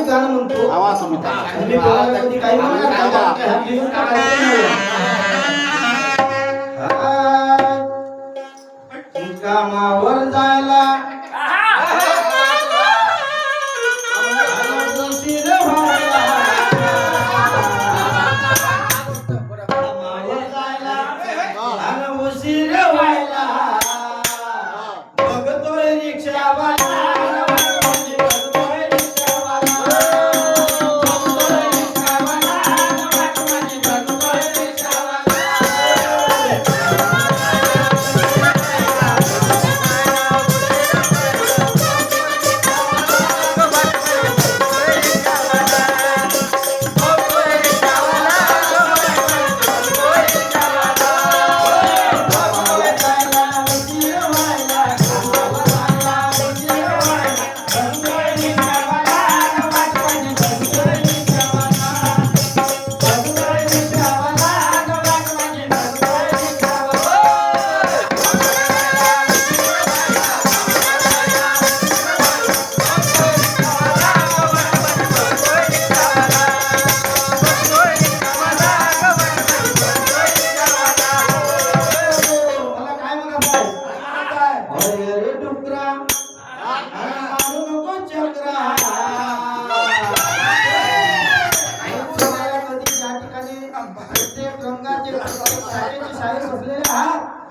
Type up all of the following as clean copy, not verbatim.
गाणं म्हणतो आवाज तुम्ही तुम्ही बोलायला कधी काही म्हणणार नाही, काय हात लिहून काढायचं नाही. कामावर जायला उशीर व्हायला, कामावर जायला आणि उशीर व्हायला, बघतोय रिक्षावाला, बघतोय रिक्षावाला, बघतोय रिक्षावाला, बघतोय रिक्षावाला.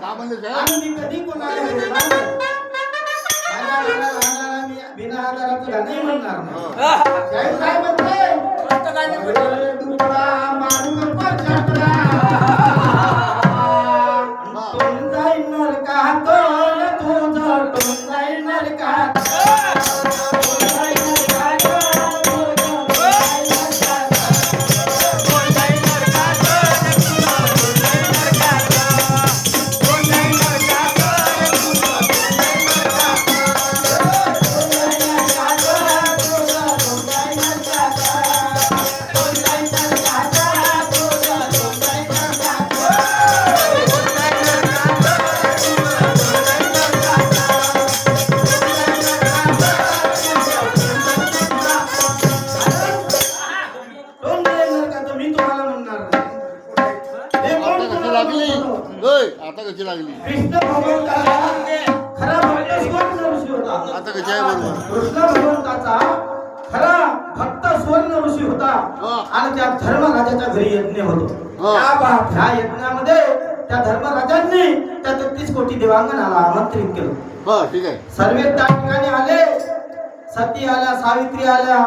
का म्हणले साहेब? मी कधी कोणाला बिना आधाराचं गाणं म्हणणार नाही. साहेब काय म्हणते? डुकरा मारू नको चक्रा, तोंड जाईन नरकात, तुझं तोंड जाईन नरकात. आता कशी लागली? कृष्ण भगवंताचा खरा भक्त सुवर्ण ऋषी होता. आता कशी आहे बरोबर? कृष्ण भगवंताचा खरा भक्त सुवर्ण ऋषी होता आणि त्या धर्मराजाच्या घरी यज्ञ होतो. ह्या यज्ञामध्ये त्या धर्मराजांनी त्या 33 कोटी देवांगणाला आमंत्रित केलं. हो ठीक आहे. सर्व त्या ठिकाणी आले. सती आल्या, सावित्री आल्या,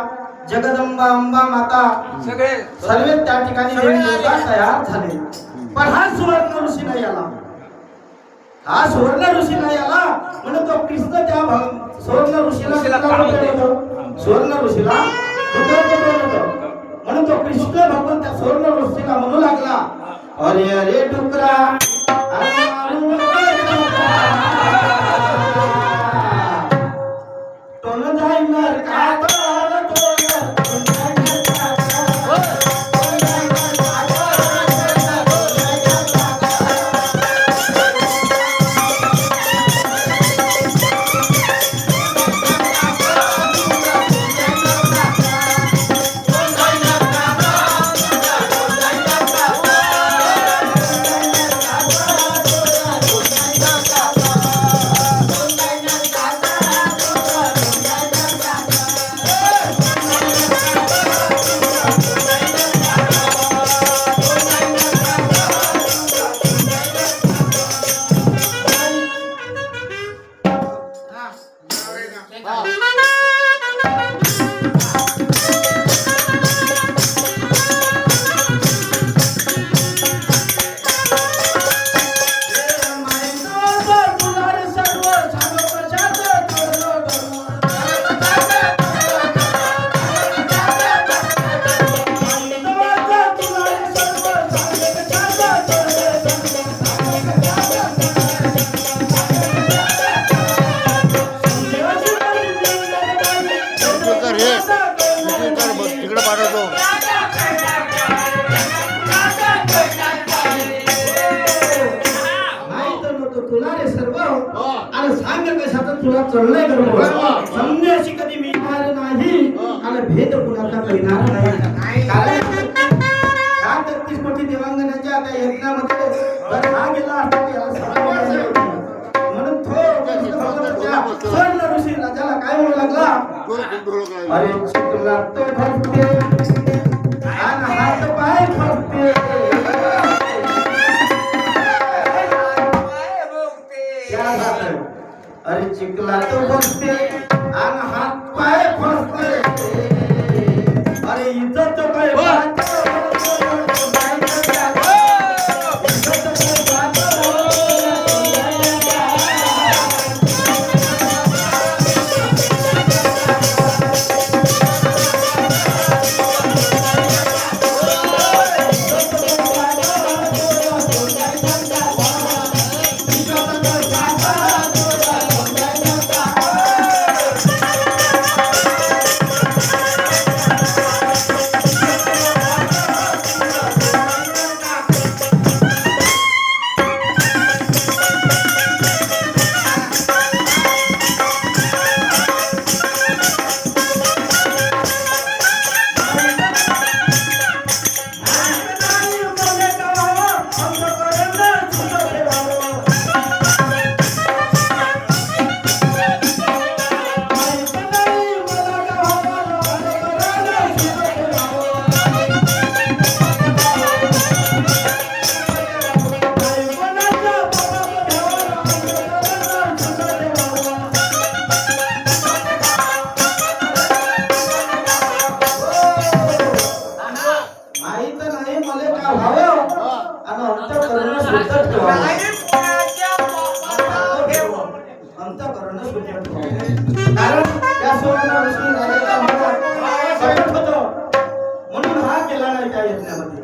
जगदंबा, अंबा माता सगळे सर्व त्या ठिकाणी देवदेवता तयार झाले. पण हा सुवर्ण ऋषी नाही आला. हा सुवर्ण ऋषी नाही आला म्हणून तो कृष्ण त्या सुवर्ण ऋषीला सुवर्ण ऋषीला म्हणून तो कृष्ण भगवान त्या सुवर्ण ऋषीला म्हणू लागला, अरे अरे डुकरा तोंड जाईन नरकात, तुला चढलंय बरोबर समजे अशी कधी मिळणार नाही मला भेद कुणाचा कळणार नाही. कारण या 33 कोटी देवांगनाच्या त्या यज्ञामध्ये जर हा गेला असता तर याला सापडलं नाही. म्हणून तो कृष्ण भगवानाच्या स्वर्ण ऋषी राजाला काय म्हणू लागला, अरे चिकला तो भक्ते आणि हात पाय फक्ते. क्या बात है. अरे चिकला तो भक्ते आणि हात पाय फक्ते. अरे इज्जत तो काय कारण त्या सुवर्ण ऋषी राजाचा महाराज सगळं होतं म्हणून हा केला नाही त्या यज्ञामध्ये.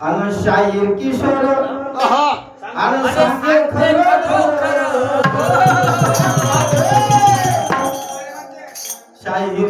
आणि शाहीर किशोर आणि सांगे खरं शाहीर